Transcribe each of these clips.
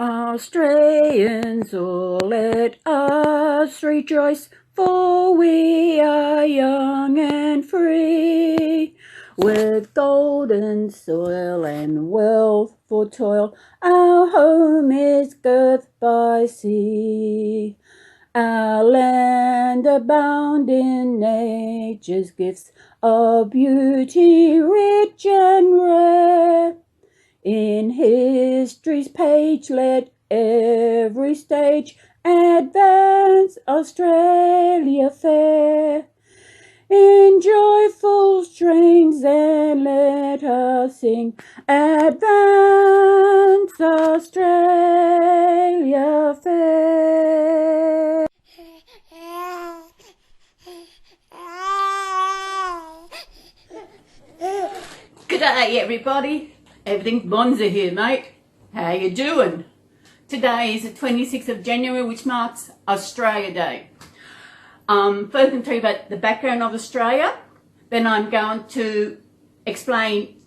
Australians, all let us rejoice, for we are young and free. With golden soil and wealth for toil, our home is girt by sea. Our land abound in nature's gifts of beauty rich and rare. In history's page let every stage advance Australia fair. In joyful strains then let us sing, advance Australia fair. G'day everybody. Everything's bonza here, mate. How you doing? Today is the 26th of January, which marks Australia Day. First I'm going to tell you about the background of Australia. Then I'm going to explain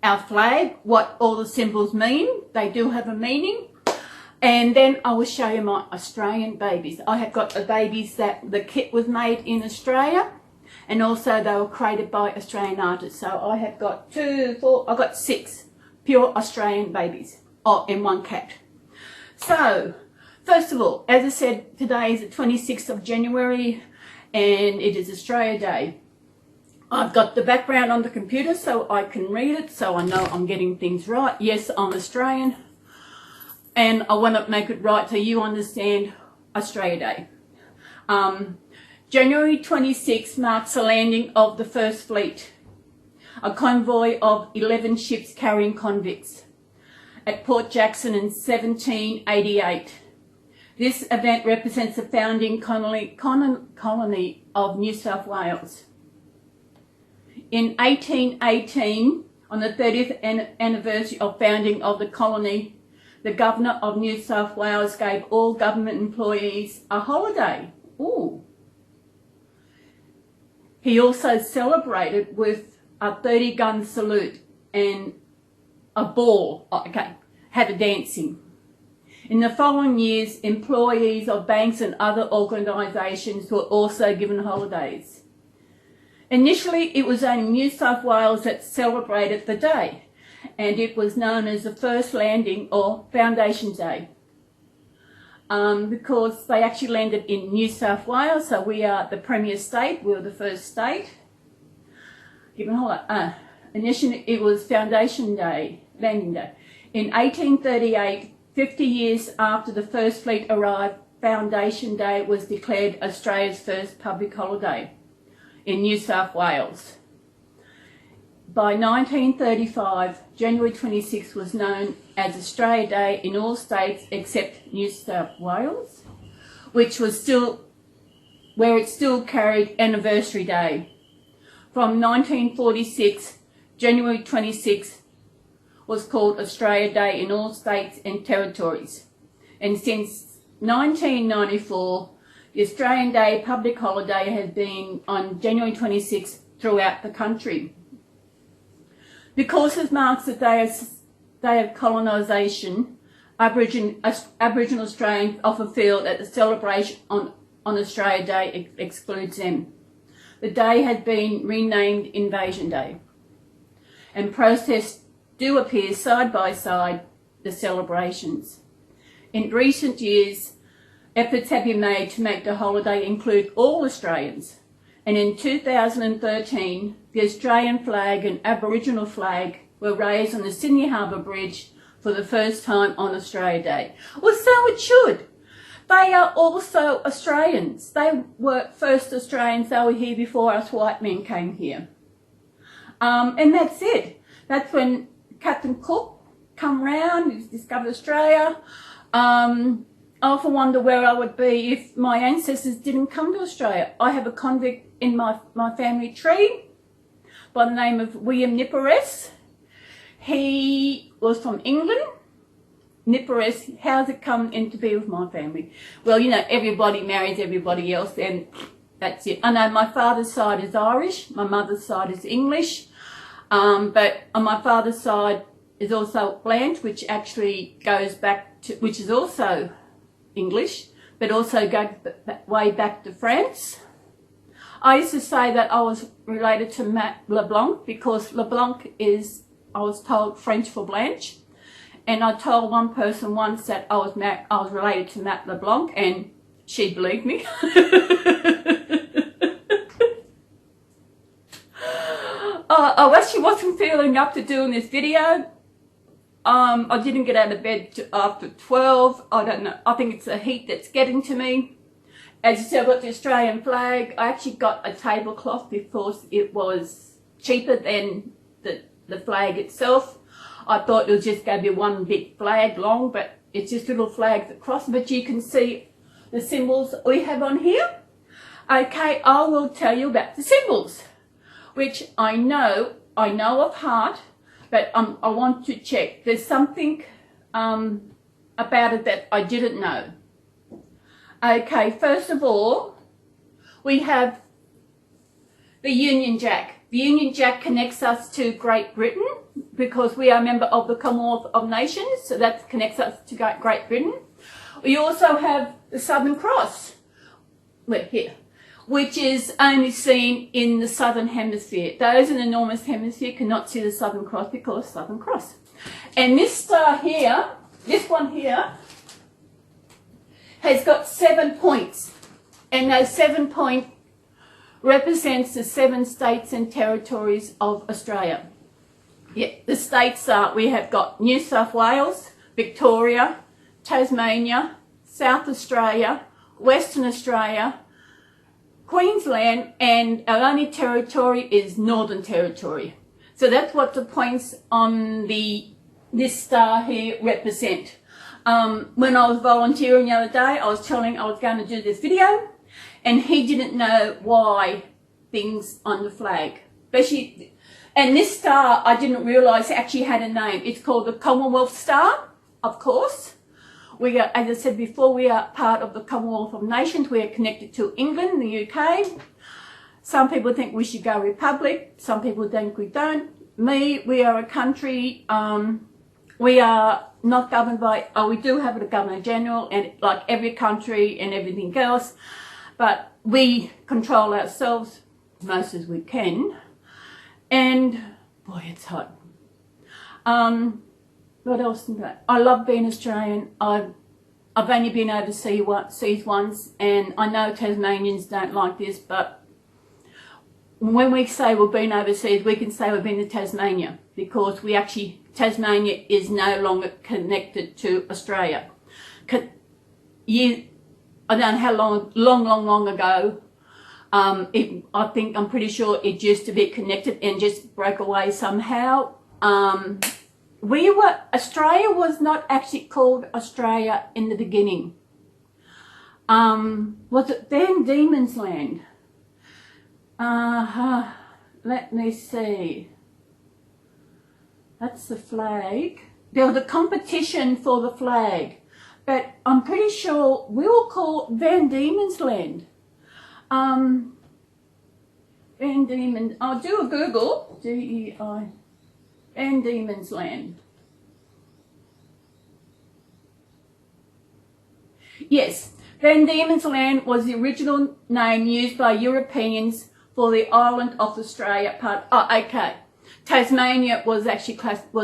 our flag, what all the symbols mean. They do have a meaning. And then I will show you my Australian babies. I have got the babies that the kit was made in Australia. And also they were created by Australian artists. So I have got I've got 6 pure Australian babies, and 1 cat. So, first of all, as I said, today is the 26th of January and it is Australia Day. I've got the background on the computer so I can read it, so I know I'm getting things right. Yes, I'm Australian and I want to make it right so you understand Australia Day. January 26 marks the landing of the First Fleet, a convoy of 11 ships carrying convicts, at Port Jackson in 1788. This event represents the founding colony of New South Wales. In 1818, on the 30th anniversary of founding of the colony, the Governor of New South Wales gave all government employees a holiday. Ooh. He also celebrated with a 30-gun salute and a ball, had a dancing. In the following years, employees of banks and other organisations were also given holidays. Initially, it was only New South Wales that celebrated the day, and it was known as the First Landing or Foundation Day. Because they actually landed in New South Wales, so we are the premier state, we were the first state. Initially it was Foundation Day, Landing Day. In 1838, 50 years after the First Fleet arrived, Foundation Day was declared Australia's first public holiday in New South Wales. By 1935, January 26 was known as Australia Day in all states except New South Wales, which was where it still carried Anniversary Day. From 1946, January 26 was called Australia Day in all states and territories. And since 1994, the Australian Day public holiday has been on January 26 throughout the country. Because it marks the day of colonisation, Aboriginal Australians often feel that the celebration on Australia Day excludes them. The day has been renamed Invasion Day, and protests do appear side by side the celebrations. In recent years, efforts have been made to make the holiday include all Australians, and in 2013, the Australian flag and Aboriginal flag were raised on the Sydney Harbour Bridge for the first time on Australia Day. Well, so it should. They are also Australians. They were first Australians. They were here before us white men came here. And that's it. That's when Captain Cook come round, discovered Australia. I often wonder where I would be if my ancestors didn't come to Australia. I have a convict in my family tree by the name of William Nippores. He was from England. Nippores, how's it come in to be with my family? Well, you know, everybody marries everybody else and that's it. I know my father's side is Irish, my mother's side is English, but on my father's side, is also Blanche, which actually goes back to, which is also English, but also goes way back to France. I used to say that I was related to Matt LeBlanc because LeBlanc is, I was told, French for Blanche. And I told one person once that I was related to Matt LeBlanc, and she believed me. I actually wasn't feeling up to doing this video. I didn't get out of bed after 12. I don't know. I think it's the heat that's getting to me. As you see, I've got the Australian flag. I actually got a tablecloth because it was cheaper than the flag itself. I thought it was just going to be one big flag long, but it's just little flags across. But you can see the symbols we have on here. Okay, I will tell you about the symbols, which I know of heart, but I want to check. There's something about it that I didn't know. Okay, first of all, we have the Union Jack. The Union Jack connects us to Great Britain because we are a member of the Commonwealth of Nations, so that connects us to Great Britain. We also have the Southern Cross, here, which is only seen in the Southern Hemisphere. Those in the Northern Hemisphere cannot see the Southern Cross because Southern Cross. And this star here, this one here, has got 7 points, and those 7 points represents the 7 states and territories of Australia. Yeah, the states are, we have got New South Wales, Victoria, Tasmania, South Australia, Western Australia, Queensland, and our only territory is Northern Territory. So that's what the points on this star here represent. When I was volunteering the other day, I was telling I was going to do this video, and he didn't know why things on the flag. And this star, I didn't realise actually had a name. It's called the Commonwealth Star, of course. We are, as I said before, we are part of the Commonwealth of Nations. We are connected to England, the UK. Some people think we should go republic. Some people think we don't. We are a country, we are not governed by, we do have a Governor General, and like every country and everything else, but we control ourselves as much as we can. And boy, it's hot. What else? I love being Australian. I've only been overseas once, and I know Tasmanians don't like this, but when we say we've been overseas, we can say we've been to Tasmania, because we actually, Tasmania is no longer connected to Australia. I don't know how long ago, I'm pretty sure it used to be connected and just broke away somehow. Australia was not actually called Australia in the beginning. Was it Van Diemen's Land? Let me see. That's the flag. There was a competition for the flag, but I'm pretty sure we were called Van Diemen's Land. Van Diemen's, I'll do a Google, D-E-I, Van Diemen's Land. Yes, Van Diemen's Land was the original name used by Europeans for the island of Australia part. Oh, okay. Tasmania was actually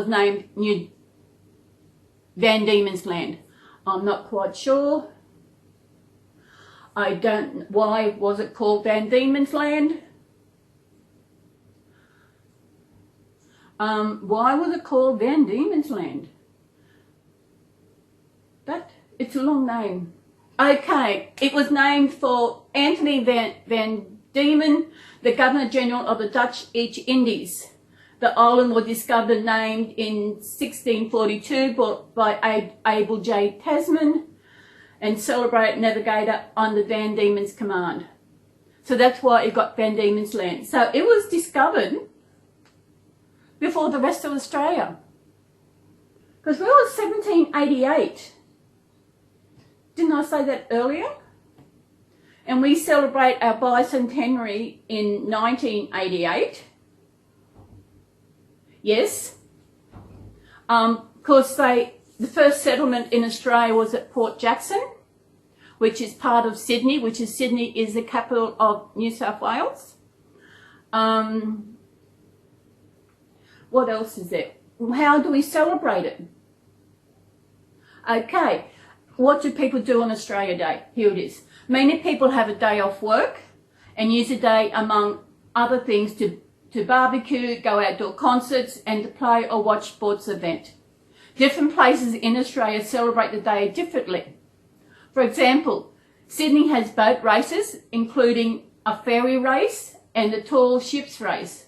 named New Van Diemen's Land. I'm not quite sure. I don't. Why was it called Van Diemen's Land? Why was it called Van Diemen's Land? It's a long name. Okay, it was named for Anthony Van Diemen, the Governor General of the Dutch East Indies. The island was discovered and named in 1642 by Abel J. Tasman and celebrated navigator under Van Diemen's command. So that's why it got Van Diemen's Land. So it was discovered before the rest of Australia. Because we were 1788. Didn't I say that earlier? And we celebrate our bicentenary in 1988. Yes. Of course, the first settlement in Australia was at Port Jackson, which is part of Sydney, Sydney is the capital of New South Wales. What else is there? How do we celebrate it? Okay, what do people do on Australia Day? Here it is. Many people have a day off work and use the day, among other things, to barbecue, go outdoor concerts, and to play or watch sports event. Different places in Australia celebrate the day differently. For example, Sydney has boat races, including a ferry race and a tall ships race,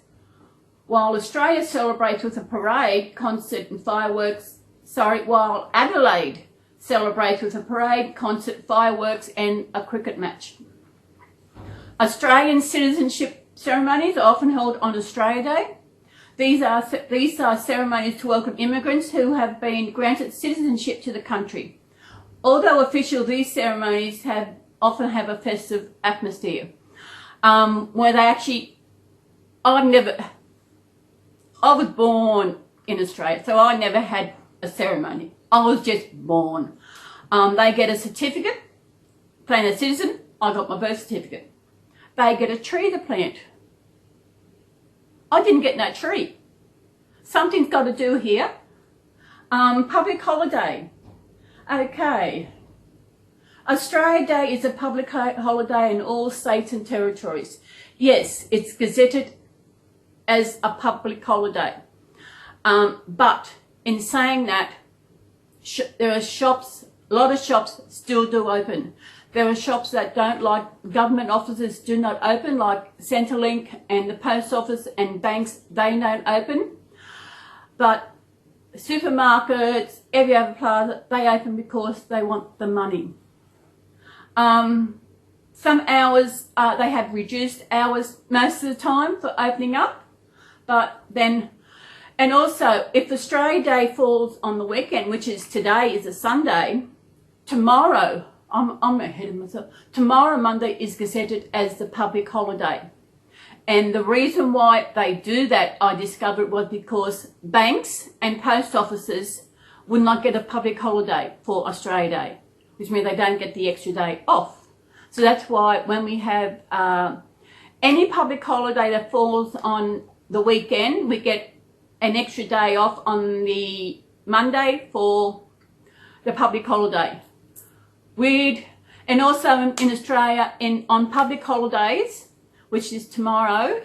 while Australia celebrates with a parade, concert and fireworks, while Adelaide celebrates with a parade, concert, fireworks and a cricket match. Australian citizenship ceremonies are often held on Australia Day. These are ceremonies to welcome immigrants who have been granted citizenship to the country. Although official, these ceremonies often have a festive atmosphere, where they actually, I was born in Australia, so I never had a ceremony. I was just born. They get a certificate, plant a citizen, I got my birth certificate. They get a tree to plant. I didn't get no tree. Something's got to do here. Public holiday. Okay. Australia Day is a public holiday in all states and territories. Yes, it's gazetted as a public holiday. But in saying that, there are shops, a lot of shops still do open. There are shops that don't, like government offices do not open, like Centrelink and the post office and banks, they don't open. But supermarkets, every other plaza, they open because they want the money. Some hours, they have reduced hours most of the time for opening up. But then, and also, if Australia Day falls on the weekend, which is today, is a Sunday, tomorrow, I'm ahead of myself, tomorrow, Monday, is gazetted as the public holiday. And the reason why they do that, I discovered, was because banks and post offices would not get a public holiday for Australia Day, which means they don't get the extra day off. So that's why when we have any public holiday that falls on the weekend, we get an extra day off on the Monday for the public holiday. Weird. And also in Australia, on public holidays, which is tomorrow,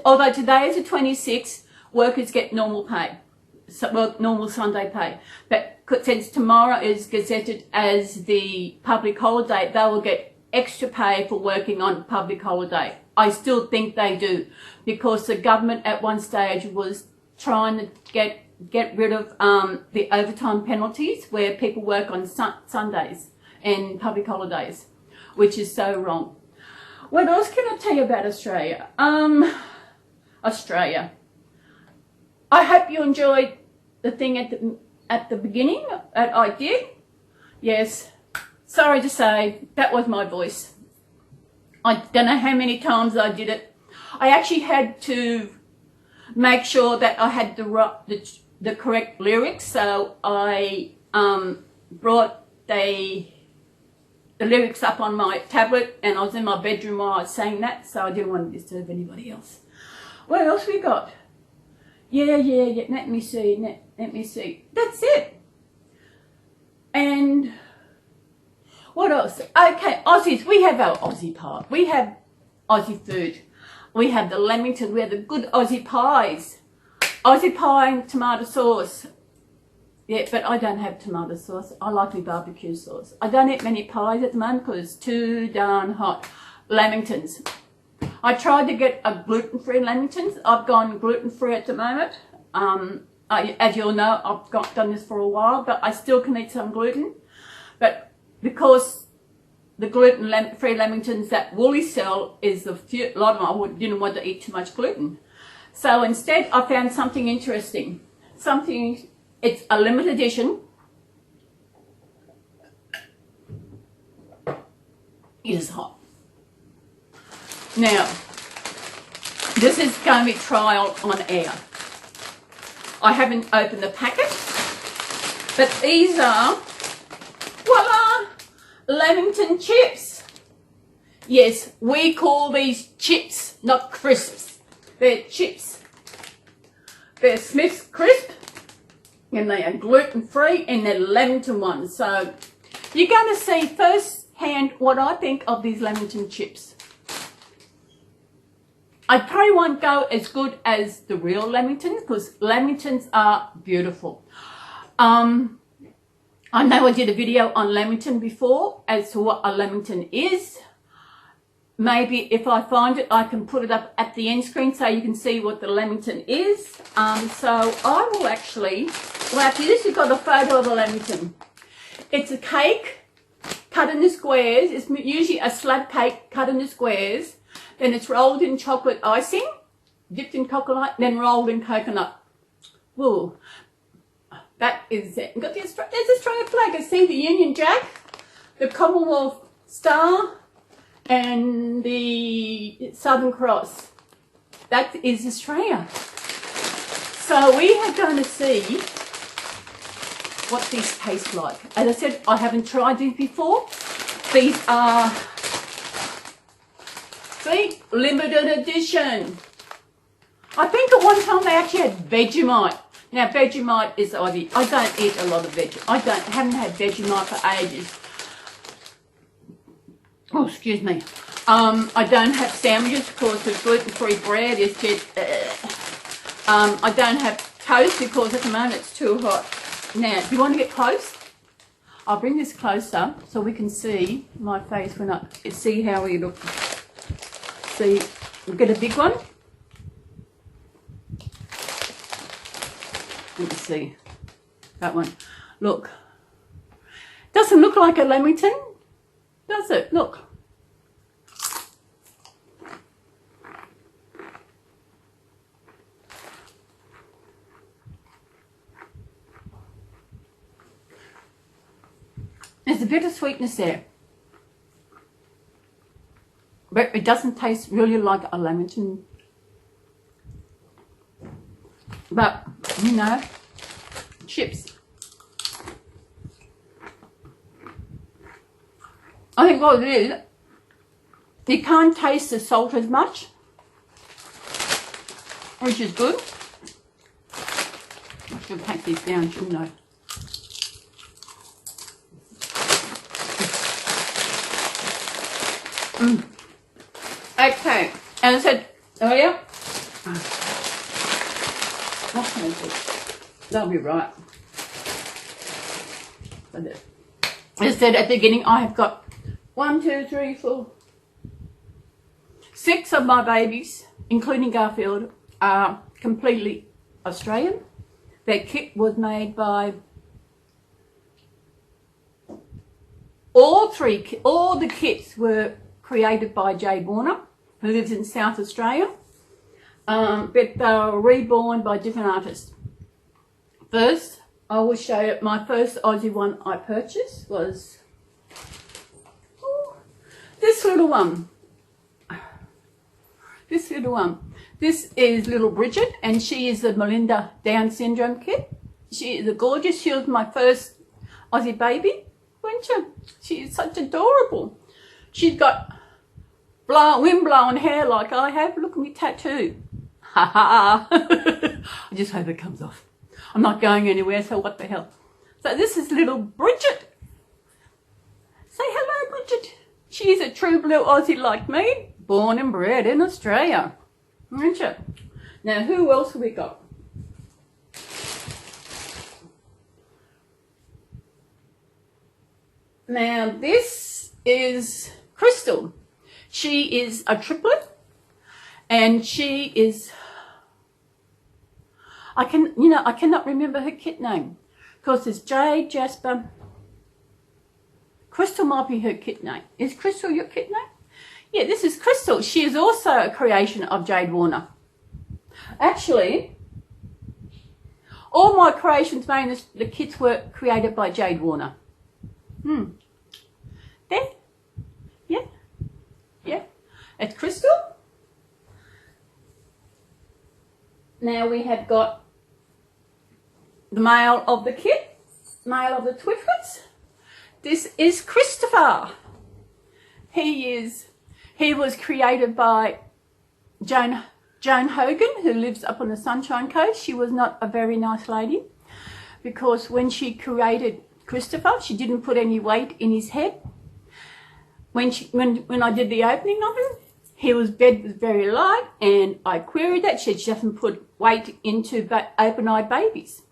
although today is the 26th, workers get normal pay, normal Sunday pay. But since tomorrow is gazetted as the public holiday, they will get extra pay for working on public holiday. I still think they do, because the government at one stage was trying to get rid of the overtime penalties where people work on Sundays and public holidays, which is so wrong. What else can I tell you about Australia? Australia. I hope you enjoyed the thing at the beginning that I did. Yes. Sorry to say, that was my voice. I don't know how many times I did it. I actually had to make sure that I had the correct lyrics, so I brought the lyrics up on my tablet, and I was in my bedroom while I was saying that, so I didn't want to disturb anybody else. What else we got? Yeah, let me see. That's it. And what else? Okay, Aussies, we have our Aussie pie. We have Aussie food. We have the lamington, we have the good Aussie pies. Aussie pie and tomato sauce. Yeah, but I don't have tomato sauce. I like my barbecue sauce. I don't eat many pies at the moment because it's too darn hot. Lamingtons. I tried to get a gluten-free lamingtons. I've gone gluten-free at the moment. As you all know, I've done this for a while, but I still can eat some gluten. But because the gluten-free lamingtons that Woolies sell is a lot of them, I didn't want to eat too much gluten. So instead, I found something interesting. It's a limited edition. It is hot. Now, this is going to be trial on air. I haven't opened the packet, but these are, voila, Lamington chips. Yes, we call these chips, not crisps. They're chips. They're Smith's Crisp, and they are gluten-free, and they're Lamington ones. So you're going to see firsthand what I think of these Lamington chips. I probably won't go as good as the real Lamingtons, because Lamingtons are beautiful. I know I did a video on Lamington before as to what a Lamington is. Maybe if I find it, I can put it up at the end screen so you can see what the Lamington is. So I will actually, well, after this you've got a photo of a Lamington. It's a cake cut into squares. It's usually a slab cake cut into squares. Then it's rolled in chocolate icing, dipped in coconut, then rolled in coconut. Whoa. That is it. Got the there's the Australian flag. I see the Union Jack, the Commonwealth Star, and the Southern Cross. That is Australia. So we are going to see what these taste like. As I said, I haven't tried these before. These are, see, limited edition. I think at one time they actually had Vegemite. Now Vegemite is Aussie. I don't eat a lot of veg. Haven't had Vegemite for ages. Oh, excuse me. I don't have sandwiches because the gluten-free bread is just. I don't have toast because at the moment it's too hot. Now, do you want to get close? I'll bring this closer so we can see my face when I see how we look. See, we'll get a big one. Let me see that one. Look, doesn't look like a Lamington, does it? Look. There's a bit of sweetness there, but it doesn't taste really like a Lamington. But, you know, chips. I think what it is, you can't taste the salt as much, which is good. I should pack these down, shouldn't I? Okay, and I said earlier, what can I do? That'll be right. As I said at the beginning, I have got 1, 2, 3, 4, 6 of my babies, including Garfield, are completely Australian. Their kit was made by all the kits were created by Jade Warner, who lives in South Australia. But they were reborn by different artists. First, I will show you my first Aussie one I purchased was this little one. This little one. This is little Bridget, and she is the Melinda Down syndrome kid. She is gorgeous. She was my first Aussie baby, wasn't she? She is such adorable. She's got wind-blown hair like I have. Look at me tattoo. Ha ha. I just hope it comes off. I'm not going anywhere, so what the hell. So this is little Bridget. Say hello, Bridget. She's a true blue Aussie like me, born and bred in Australia. Aren't you? Now, who else have we got? Now, this is Crystal. She is a triplet, and she is, I cannot remember her kit name, because there's Jade, Jasper. Crystal might be her kit name. Is Crystal your kit name? Yeah, this is Crystal. She is also a creation of Jade Warner. Actually, all my creations made in the kits were created by Jade Warner. There? Yeah? Yeah? It's Crystal. Now we have got the male of the kit, male of the Twifflets. This is Christopher. He was created by Joan Hogan, who lives up on the Sunshine Coast. She was not a very nice lady, because when she created Christopher, she didn't put any weight in his head. When I did the opening of him, his bed was very light, and I queried that. She doesn't put weight into open-eyed babies.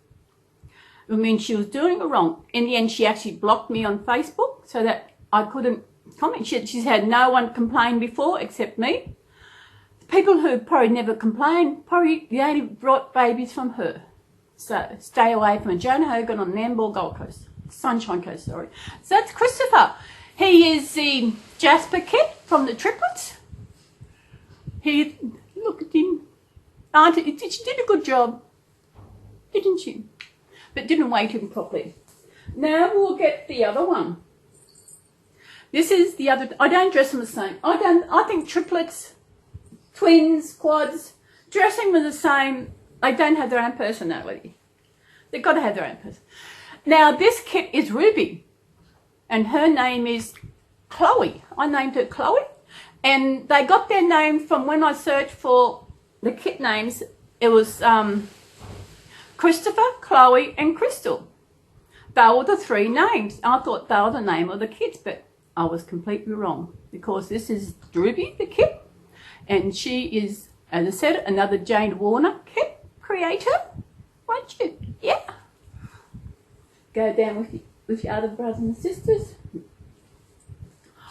I mean, she was doing it wrong. In the end, she actually blocked me on Facebook so that I couldn't comment. She's had no one complain before except me. The people who probably never complained, probably they only brought babies from her. So stay away from her. Joan Hogan on Nambour Gold Coast. Sunshine Coast, sorry. So that's Christopher. He is the Jasper kit from the triplets. Look at him. Auntie, she did a good job, didn't she? But didn't weight him properly. Now we'll get the other one. This is the other. I don't dress them the same. I think triplets, twins, quads, dressing them the same. They don't have their own personality. They've got to have their own person. Now this kit is Ruby, and her name is Chloe. I named her Chloe, and they got their name from when I searched for the kit names. It was Christopher, Chloe, and Crystal. They were the three names. I thought they were the name of the kids, but I was completely wrong, because this is Ruby, the kit, and she is, as I said, another Jane Warner kit creator. Won't you? Yeah. Go down with your other brothers and sisters.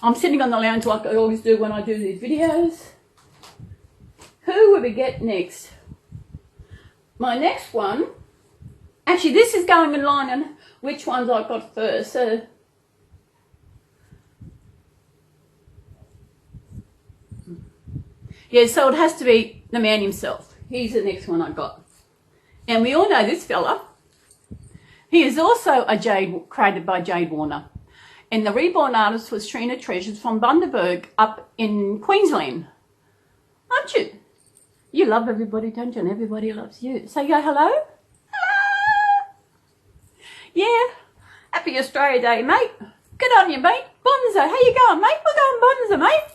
I'm sitting on the lounge like I always do when I do these videos. Who will we get next? My next one, actually this is going in line on which ones I got first. So yeah, so it has to be the man himself. He's the next one I got. And we all know this fella. He is also created by Jade Warner. And the Reborn artist was Trina Treasures from Bundaberg up in Queensland. Aren't you? You love everybody, don't you? And everybody loves you. So you go, hello? Hello? Yeah. Happy Australia Day, mate. Good on you, mate. Bonzo. How you going, mate? We're going Bonzo, mate.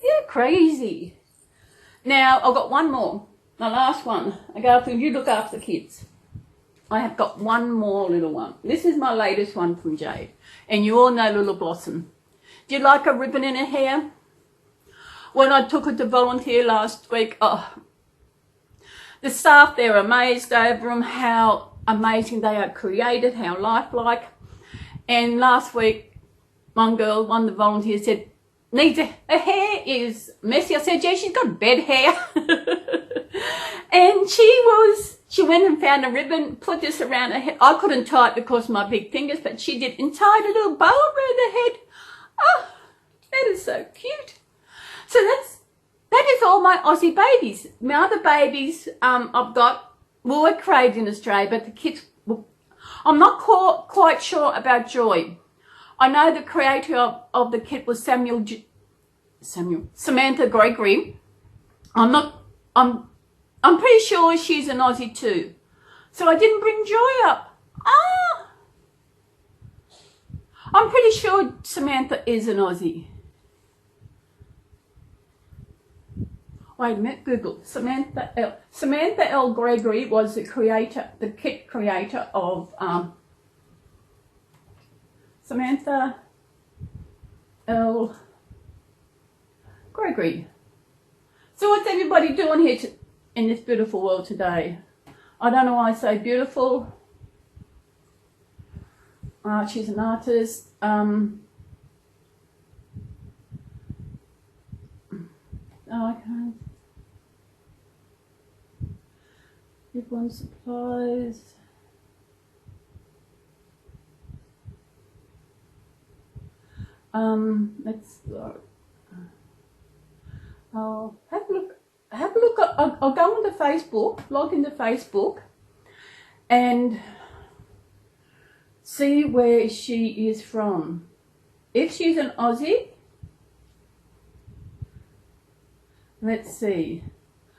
You're crazy. Now, I've got one more. My last one. I go after you, look after the kids. I have got one more little one. This is my latest one from Jade. And you all know Little Blossom. Do you like a ribbon in her hair? When I took her to volunteer last week, the staff there are amazed over them, how amazing they are created, how lifelike. And last week, one of the volunteers said, her hair is messy. I said, yeah, she's got bed hair. And she went and found a ribbon, put this around her head. I couldn't tie it because of my big fingers, but she did, and tied a little bow around her head. Oh, that is so cute. So that is all my Aussie babies. My other babies I've got were created in Australia, but the kids, I'm not quite sure about Joy. I know the creator of the kit was Samantha Gregory. I'm pretty sure she's an Aussie too. So I didn't bring Joy up. I'm pretty sure Samantha is an Aussie. Wait a minute, Google. Samantha L. Gregory was the kit creator of Samantha L. Gregory. So what's everybody doing here in this beautiful world today? I don't know why I say beautiful. She's an artist. Okay. Reborn supplies. Let's look. I'll have a look. I'll go into Facebook, log into Facebook, and see where she is from. If she's an Aussie, let's see.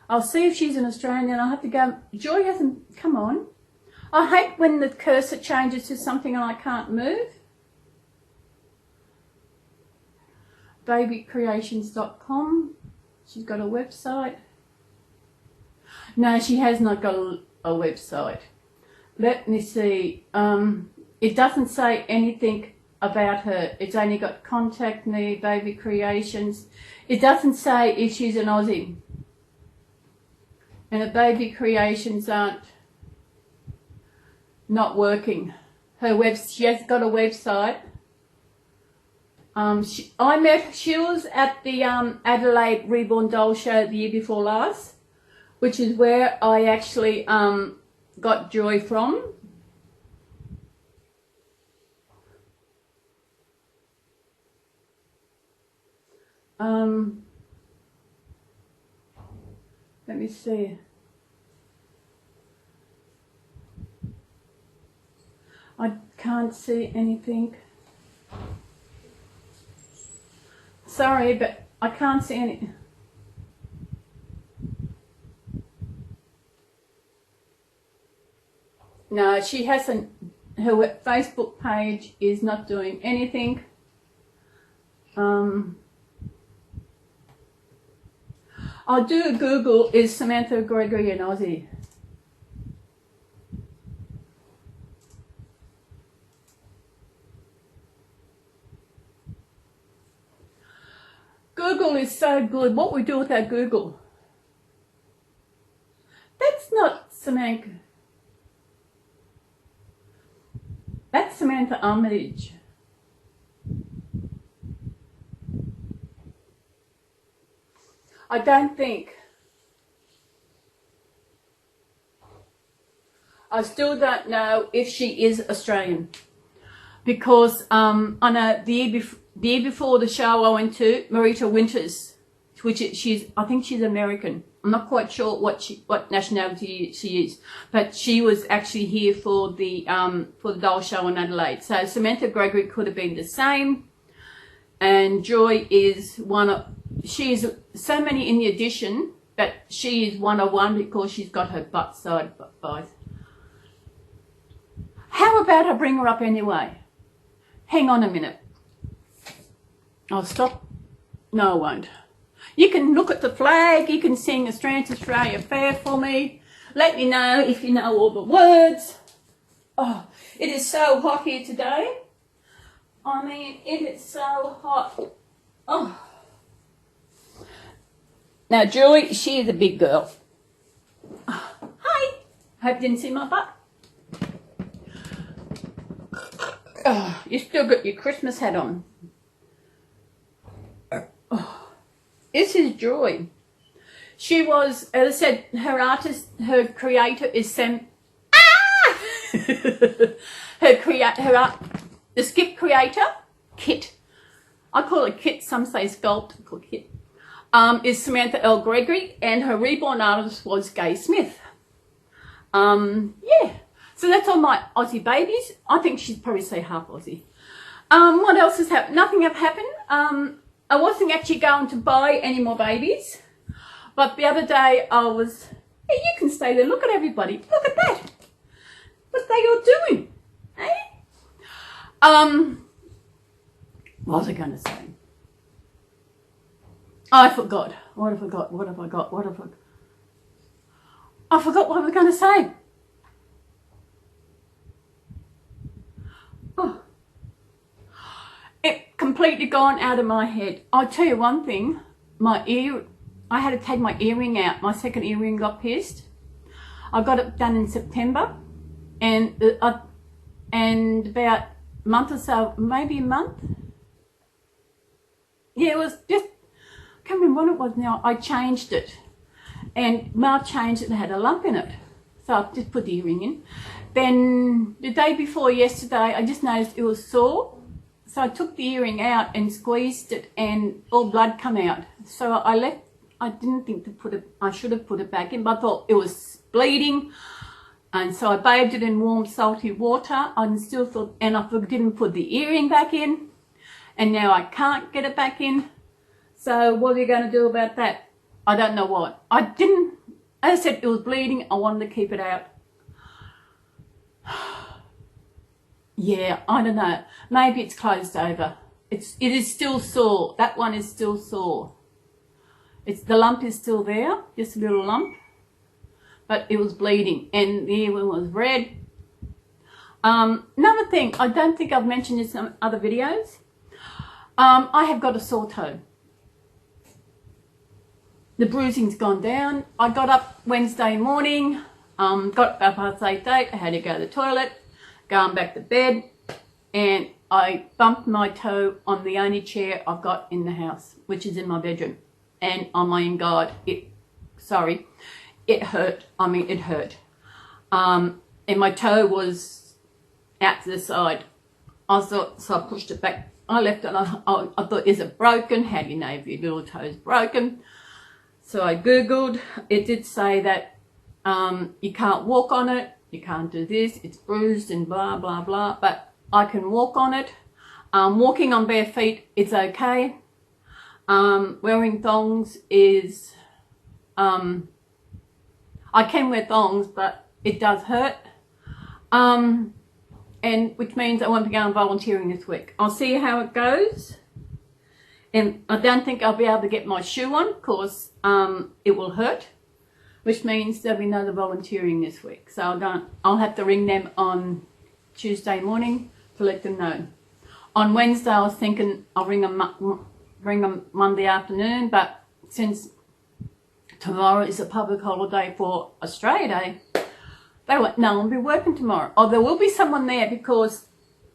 I'll see if she's an Australian. I'll have to go. Joy hasn't come on. I hate when the cursor changes to something and I can't move. Babycreations.com. She's got a website. No, she has not got a website. Let me see. It doesn't say anything about her. It's only got contact me, Baby Creations. It doesn't say if she's an Aussie. And the Baby Creations aren't not working. She has got a website. She was at the Adelaide Reborn doll show the year before last, which is where I actually got Joy from. Let me see. I can't see anything. Sorry, but I can't see any. No, she hasn't. Her Facebook page is not doing anything. I'll do a Google, is Samantha Gregory an Aussie? Google is so good. What we do with our Google? That's not Samantha. That's Samantha Armitage. I don't think. I still don't know if she is Australian, because I know the year before the show I went to, Marita Winters, I think she's American. I'm not quite sure what nationality she is, but she was actually here for the doll show in Adelaide. So Samantha Gregory could have been the same, and Joy is she's so many in the addition, but she is one of one because she's got her butt side both. How about I bring her up anyway? Hang on a minute. I'll stop. No, I won't. You can look at the flag. You can sing Australia Fair for me. Let me know if you know all the words. Oh, it is so hot here today. I mean, it is so hot. Oh. Now, Joy, she is a big girl. Oh, hi. Hope you didn't see my butt. Oh, you still got your Christmas hat on. Oh, this is Joy. She was, as I said, her creator is Sam. Ah! The skip creator, Kit. I call it Kit. Some say sculpt. I call it Kit. Is Samantha L. Gregory, and her reborn artist was Gay Smith. Yeah. So that's all my Aussie babies. I think she'd probably say half Aussie. What else has happened? Nothing have happened. I wasn't actually going to buy any more babies, but the other day I was, hey, you can stay there. Look at everybody. Look at that. What they all doing? Hey? What was I going to say? I forgot. What have I got? What have I got? What have I got? I forgot what I was going to say. Oh. It completely gone out of my head. I'll tell you one thing. I had to take my earring out. My second earring got pierced. I got it done in September. And about a month or so, maybe a month. Yeah, it was just, I can't remember what it was now. I changed it. And Mark changed it and had a lump in it. So I just put the earring in. Then the day before yesterday, I just noticed it was sore. So I took the earring out and squeezed it and all blood come out. So I didn't think to put it, I should have put it back in, but I thought it was bleeding. And so I bathed it in warm salty water. I still thought, and I didn't put the earring back in. And now I can't get it back in. So what are you going to do about that? I don't know what. As I said, it was bleeding. I wanted to keep it out. Yeah, I don't know. Maybe it's closed over. It is still sore. That one is still sore. The lump is still there, just a little lump, but it was bleeding, and the ear was red. Another thing, I don't think I've mentioned this in other videos. I have got a sore toe. The bruising's gone down. I got up Wednesday morning, got up past 8:08, I had to go to the toilet, going back to bed, and I bumped my toe on the only chair I've got in the house, which is in my bedroom. And oh my God, it hurt. I mean, it hurt. And my toe was out to the side. So I pushed it back. I left it. I thought, is it broken? How do you know if your little toe's broken? So I Googled. It did say that you can't walk on it. You can't do this. It's bruised and blah, blah, blah. But I can walk on it. Walking on bare feet, it's okay. Wearing thongs is, I can wear thongs, but it does hurt. And which means I won't be going volunteering this week. I'll see how it goes. And I don't think I'll be able to get my shoe on because it will hurt, which means there'll be no volunteering this week. So I'll have to ring them on Tuesday morning to let them know. On Wednesday, I was thinking I'll ring them Monday afternoon, but since tomorrow is a public holiday for Australia Day, they won't, no one will be working tomorrow. Or there will be someone there because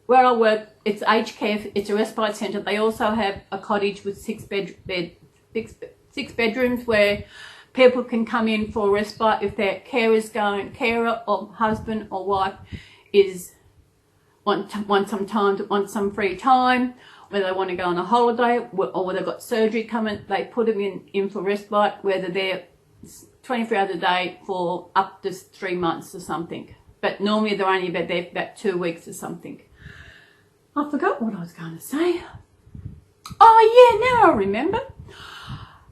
where I work, it's aged care, it's a respite centre. They also have a cottage with six bedrooms where people can come in for respite if their carer or husband or wife want some free time, whether they want to go on a holiday or whether they've got surgery coming. They put them in for respite, whether they're 24 hours a day for up to 3 months or something. But normally they're only about 2 weeks or something. I forgot what I was going to say. Oh yeah, now I remember.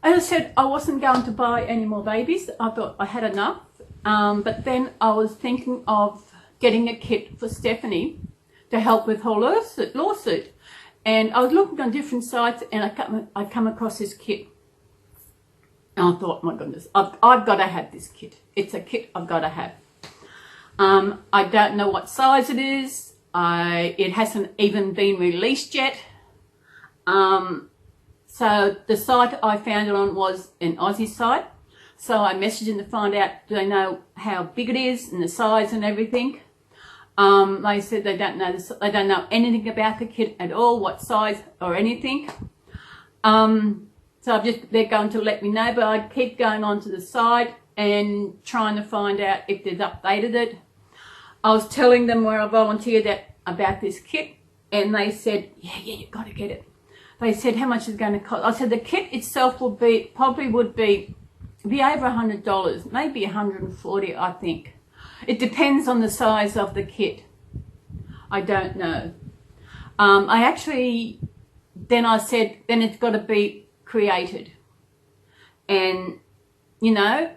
As I said, I wasn't going to buy any more babies. I thought I had enough. But then I was thinking of getting a kit for Stephanie to help with her lawsuit. And I was looking on different sites and I come across this kit. And I thought, my goodness, I've got to have this kit. It's a kit I've got to have. I don't know what size it is. It hasn't even been released yet. So the site I found it on was an Aussie site. So I messaged them to find out, do they know how big it is and the size and everything. They said they don't know they don't know anything about the kit at all, what size or anything. So they're going to let me know, but I keep going onto the site and trying to find out if they've updated it. I was telling them where I volunteered about this kit, and they said, yeah, you've got to get it. They said, how much is it going to cost? I said, the kit itself would be over $100, maybe $140, I think. It depends on the size of the kit. I don't know. Then I said, then it's got to be created. And, you know,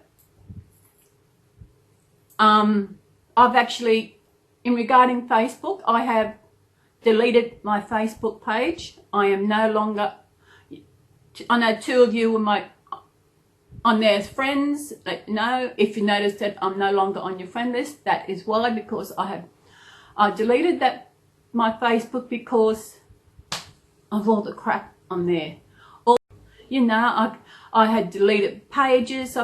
I've actually, in regarding Facebook, I have deleted my Facebook page. I am no longer, I know 2 of you were on there as friends. No, if you notice that I'm no longer on your friend list, that is why, because I deleted my Facebook because of all the crap on there. You know, I had deleted pages,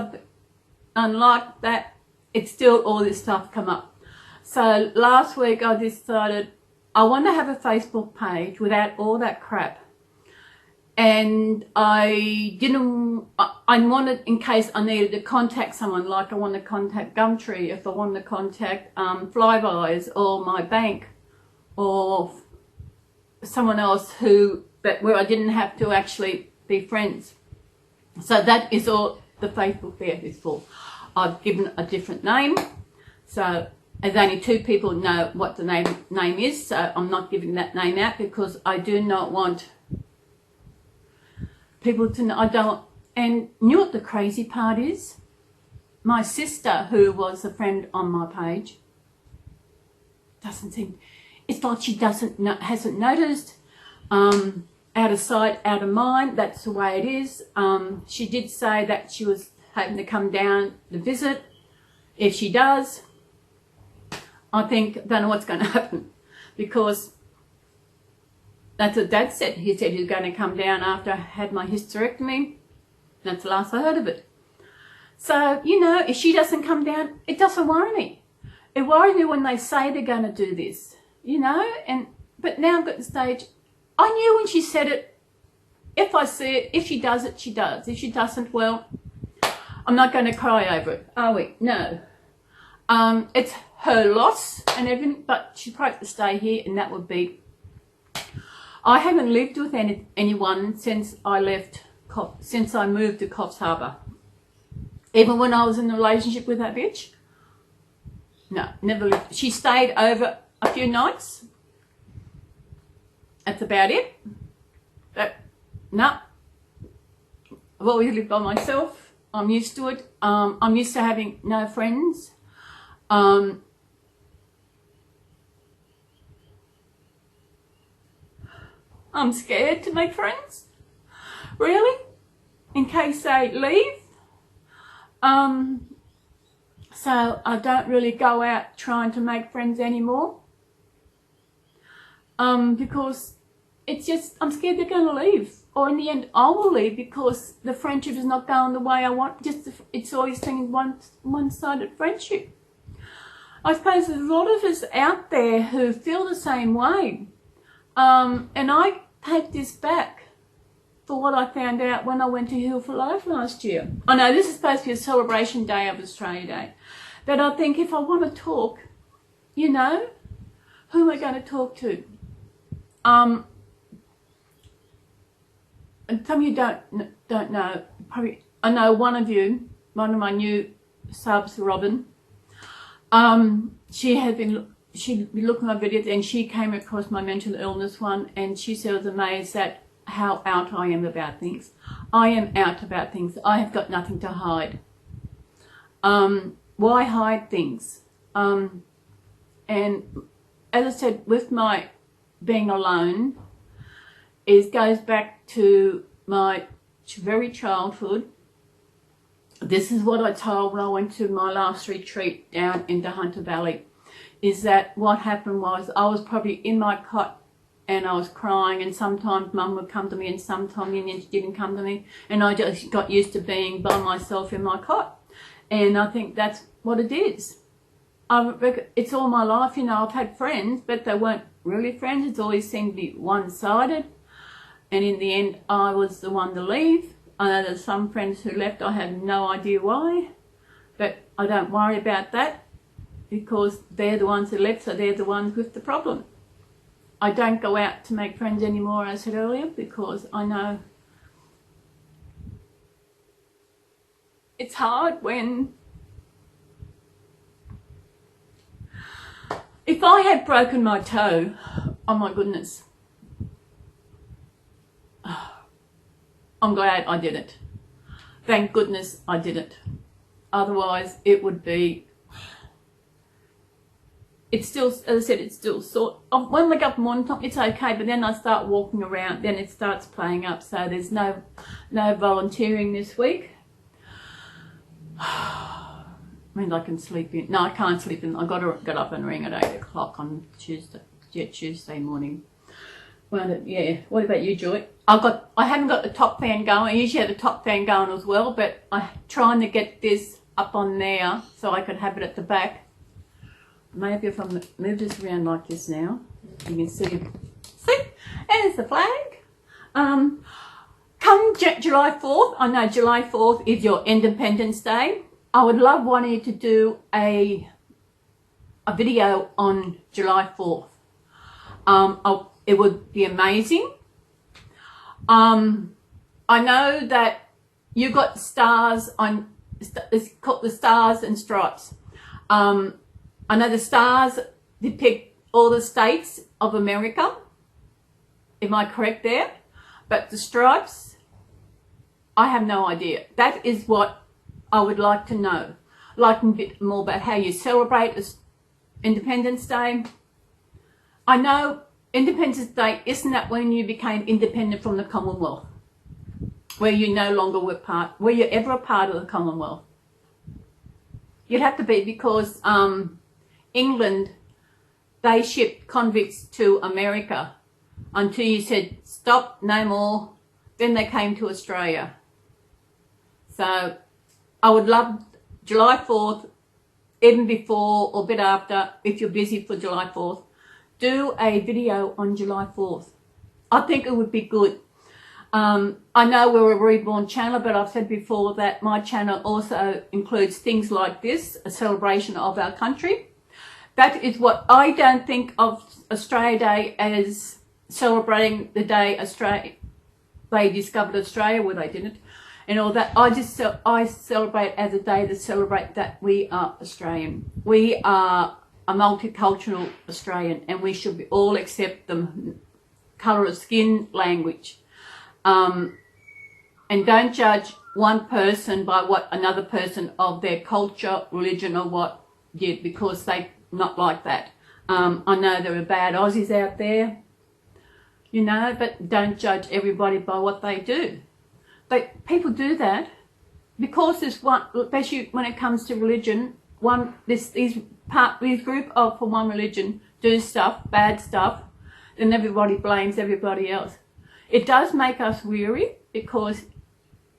unlike that, it's still all this stuff come up. So last week I decided I want to have a Facebook page without all that crap. And I wanted, in case I needed to contact someone, like I want to contact Gumtree, if I want to contact Flybuys or my bank or someone else where I didn't have to actually be friends. So that is all the Facebook there is for. I've given a different name, so as only 2 people know what the name is, so I'm not giving that name out because I do not want people to know. And you know what the crazy part is? My sister, who was a friend on my page, doesn't seem, it's like she hasn't noticed. Out of sight, out of mind. That's the way it is. She did say that she was hoping to come down to visit. If she does, I don't know what's going to happen, because that's what Dad said. He said he was going to come down after I had my hysterectomy. That's the last I heard of it. So, you know, if she doesn't come down, it doesn't worry me. It worries me when they say they're going to do this, you know. But now I've got the stage. I knew when she said it, if I see it, if she does it, she does. If she doesn't, well, I'm not going to cry over it, are we? No. It's her loss and everything, but she's probably to stay here, and that would be... I haven't lived with anyone since I moved to Coffs Harbour. Even when I was in a relationship with that bitch. No, never lived. She stayed over a few nights. That's about it. But no, I've always lived by myself. I'm used to it. I'm used to having no friends. I'm scared to make friends, really, in case they leave. So I don't really go out trying to make friends anymore. Because it's just, I'm scared they're going to leave. Or in the end, I will leave because the friendship is not going the way I want. It's always saying one-sided friendship. I suppose there's a lot of us out there who feel the same way. And I take this back for what I found out when I went to Heal for Life last year. I know this is supposed to be a celebration day of Australia Day. But I think if I want to talk, you know, who am I going to talk to? And some of you don't know. Probably I know one of my new subs, Robin. She'd been looking at my videos, and she came across my mental illness one, and she said I was amazed at how out I am about things. I am out about things. I have got nothing to hide. Why hide things? And as I said, with my being alone, it goes back to my very childhood. This is what I told when I went to my last retreat down into Hunter Valley, is that what happened was I was probably in my cot and I was crying, and sometimes Mum would come to me and sometimes she didn't come to me, and I just got used to being by myself in my cot. And I think that's what it is. It's all my life, you know, I've had friends, but they weren't really friends. It's always seemed to be one-sided. And in the end, I was the one to leave. I know there's some friends who left, I have no idea why, but I don't worry about that because they're the ones who left, so they're the ones with the problem. I don't go out to make friends anymore, as I said earlier, because I know it's hard when... If I had broken my toe, oh my goodness, I'm glad I didn't. Thank goodness I didn't. Otherwise, it would be... It's still, as I said, it's still sore. When I wake up in the morning time, it's okay, but then I start walking around, then it starts playing up. So there's no volunteering this week. I mean, I can sleep in. No, I can't sleep in. I've got to get up and ring at 8 o'clock on Tuesday morning. Well, yeah. What about you, Joy? I haven't got the top fan going. I usually have the top fan going as well, but I'm trying to get this up on there so I could have it at the back. Maybe if I move this around like this now, you can see. See? There's the flag. Come July 4th, I know July 4th is your Independence Day. I would love one of you to do a video on July 4th. It would be amazing. I know that you got stars on, it's called the Stars and Stripes. I know the stars depict all the states of America. Am I correct there? But the stripes, I have no idea. That is what I would like to know. Like a bit more about how you celebrate Independence Day. I know Independence Day, isn't that when you became independent from the Commonwealth? Where you no longer were you ever a part of the Commonwealth? You'd have to be, because England, they shipped convicts to America until you said, stop, no more. Then they came to Australia. So I would love July 4th, even before or a bit after, if you're busy for July 4th, do a video on July 4th. I think it would be good. I know we're a Reborn channel, but I've said before that my channel also includes things like this, a celebration of our country. That is what I don't think of Australia Day as celebrating the day they discovered Australia, well, they didn't, and all that. I celebrate as a day to celebrate that we are Australian. We are a multicultural Australian, and we should be all accept the colour of skin, language. And don't judge one person by what another person of their culture, religion or what did, because they not like that. I know there are bad Aussies out there, you know, but don't judge everybody by what they do. But people do that because there's one, especially when it comes to religion, these group of for one religion do stuff, bad stuff, then everybody blames everybody else. It does make us weary, because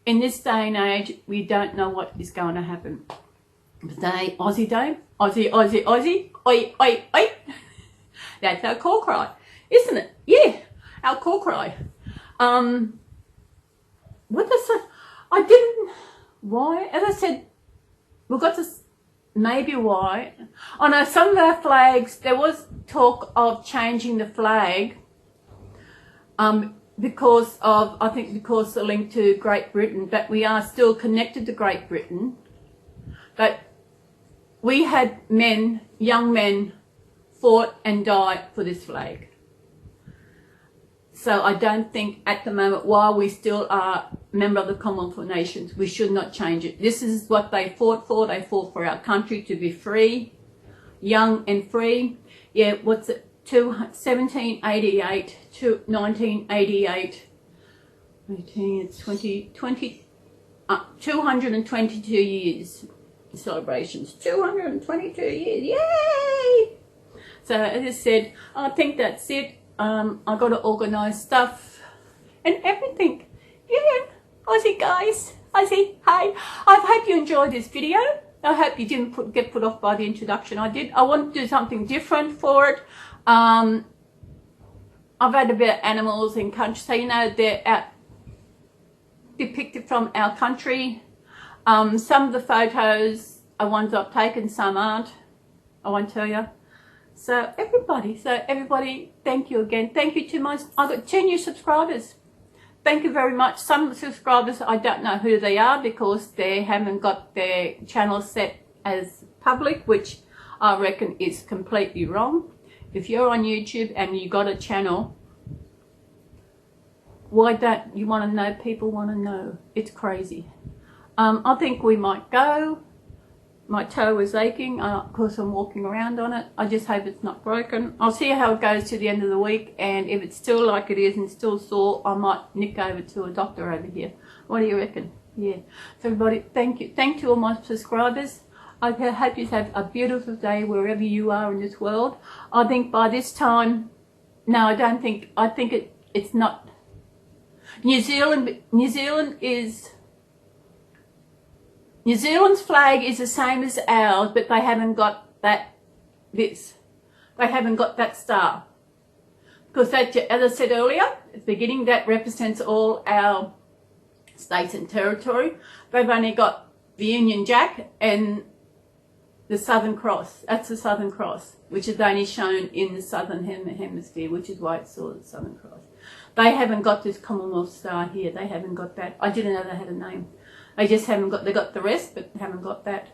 in this day and age, we don't know what is going to happen. Today, Aussie Day, Aussie, Aussie, Aussie, oi, oi, oi. That's our call cry, isn't it? Yeah, our call cry. What does that? I didn't. Why? As I said, we've got this. Maybe why? I know some of our flags. There was talk of changing the flag. Because of, I think because the link to Great Britain, but we are still connected to Great Britain. But we had men, young men, fought and died for this flag. So I don't think at the moment, while we still are a member of the Commonwealth of Nations, we should not change it. This is what they fought for. They fought for our country to be free, young and free. Yeah, what's it? 1788 to 1988, 222 years celebrations, 222 years, yay! So as I said, I think that's it. I've got to organise stuff and everything. Yeah, Aussie guys, Aussie, hey. I hope you enjoyed this video. I hope you didn't get put off by the introduction I did. I want to do something different for it. I've had a bit of animals in country, so you know they're depicted from our country. Some of the photos are ones I've taken, some aren't. I won't tell you. So everybody, thank you again. Thank you to I've got 2 new subscribers. Thank you very much. Some of the subscribers, I don't know who they are because they haven't got their channel set as public, which I reckon is completely wrong. If you're on YouTube and you got a channel, why don't you want to know? People want to know. It's crazy. I think we might go. My toe is aching. Of course, I'm walking around on it. I just hope it's not broken. I'll see how it goes to the end of the week. And if it's still like it is and still sore, I might nick over to a doctor over here. What do you reckon? Yeah. So everybody, thank you. Thank you all my subscribers. I hope you have a beautiful day wherever you are in this world. I think by this time, no, I don't think, I think it's not. New Zealand's flag is the same as ours, but they haven't got they haven't got that star. Because that, as I said earlier, at the beginning, that represents all our states and territory. They've only got the Union Jack and the Southern Cross. That's the Southern Cross, which is only shown in the Southern Hemisphere, which is why it's called the Southern Cross. They haven't got this Commonwealth star here. They haven't got that. I didn't know they had a name. They just haven't got, they got the rest, but they haven't got that.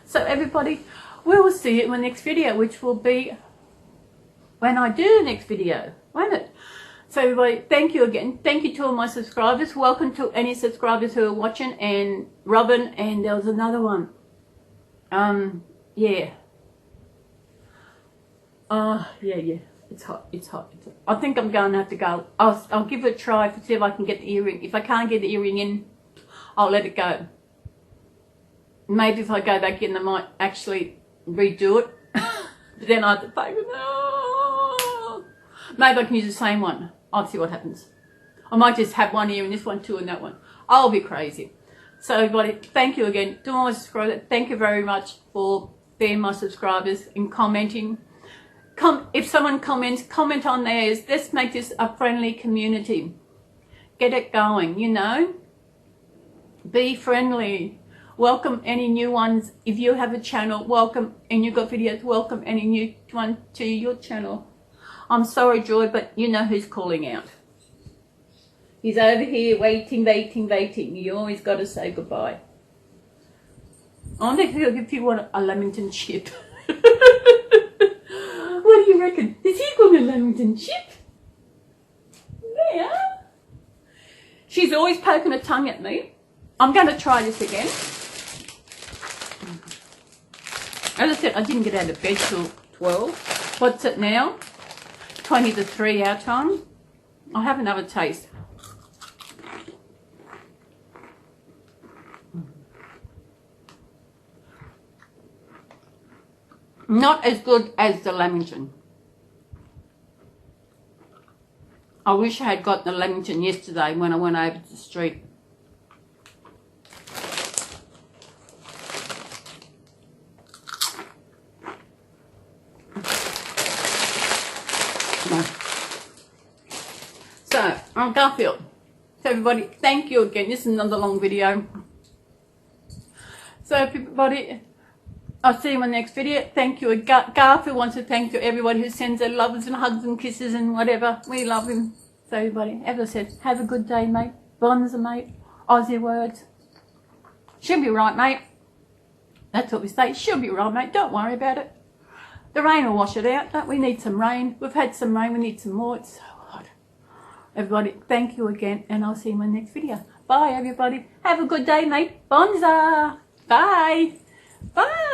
So everybody, we will see you in the next video, which will be when I do the next video, won't it? So everybody, thank you again. Thank you to all my subscribers. Welcome to any subscribers who are watching, and Robin, and there was another one. Yeah. Yeah. It's hot. It's hot. It's hot. I think I'm going to have to go. I'll give it a try to see if I can get the earring. If I can't get the earring in, I'll let it go. Maybe if I go back in, I might actually redo it. But then I have to pay for it. Maybe I can use the same one. I'll see what happens. I might just have one ear and this one too and that one. I'll be crazy. So everybody, thank you again. To all my subscribers, thank you very much for being my subscribers and commenting. If someone comments, comment on theirs. Let's make this a friendly community. Get it going, you know. Be friendly. Welcome any new ones. If you have a channel, welcome, and you've got videos, welcome any new one to your channel. I'm sorry, Joy, but you know who's calling out. He's over here waiting. You always got to say goodbye. I wonder if you want a Lamington chip. What do you reckon? Is he got a Lamington chip? There. She's always poking her tongue at me. I'm going to try this again. As I said, I didn't get out of bed till 12. What's it now? 20 to 3 our time. I'll have another taste. Not as good as the Lamington. I wish I had got the Lamington yesterday when I went over to the street. No. So, I'm Garfield. So everybody, thank you again. This is another long video. So everybody, I'll see you in my next video. Thank you. Garfield wants to thank you everybody who sends their loves and hugs and kisses and whatever. We love him. So everybody, as I said, have a good day, mate. Bonza, mate. Aussie words. She'll be right, mate. That's what we say. She'll be right, mate. Don't worry about it. The rain will wash it out. Don't we need some rain? We've had some rain. We need some more. It's so hot. Everybody, thank you again, and I'll see you in my next video. Bye, everybody. Have a good day, mate. Bonza. Bye. Bye.